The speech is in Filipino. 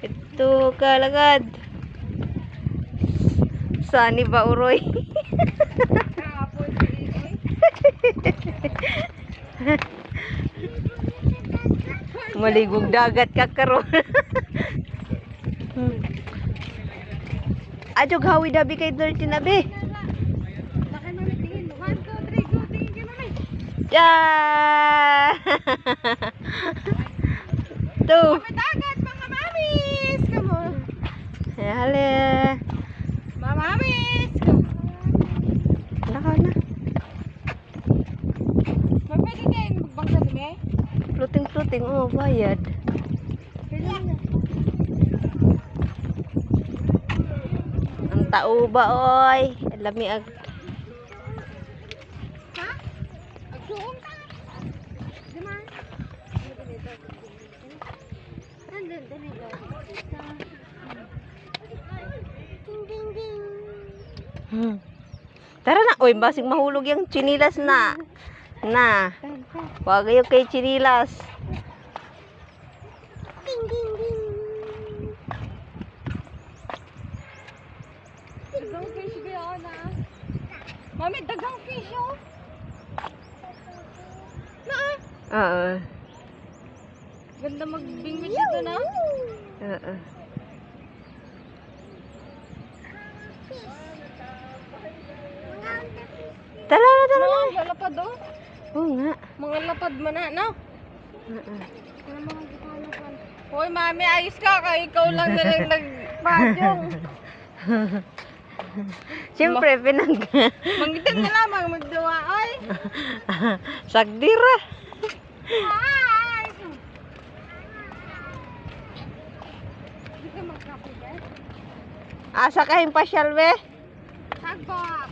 Ito kalagad. Sani ba uroy? Maligog dagat ka karon. Adyo gawi dabi kay dirty na be. Ja! Tuh. Dagat mga mamis, kamu. Hale. Mga mamis. Naka na. Pwede kayo magbangsa dumi? Floating oh bayad. Ang tao ba oy? Lami ag Ha? Agsuong ka? Dima? Nandun, dito. Ding, ding, ding. Tara na. Oy, basig mahulog yung chinilas na. Na. Wag kayo kay chinilas. Ding, ding, ding. Dagang fish kaya na. Mami, dagang fish oh. Oo. Ganda magbingwit dito na. Oo. Tara na, tara na. Mga lapad oh. Oo nga. Mga lapad man na, no? Oo. Hoy, mami, ayos ka. Ikaw lang na lang nagpadyong. Siyempre, Mangitin na lamang magdawa, oy. Sagdira. Hi! Hindi ka magkapit eh. Asa ka pasyal be? Sagpap.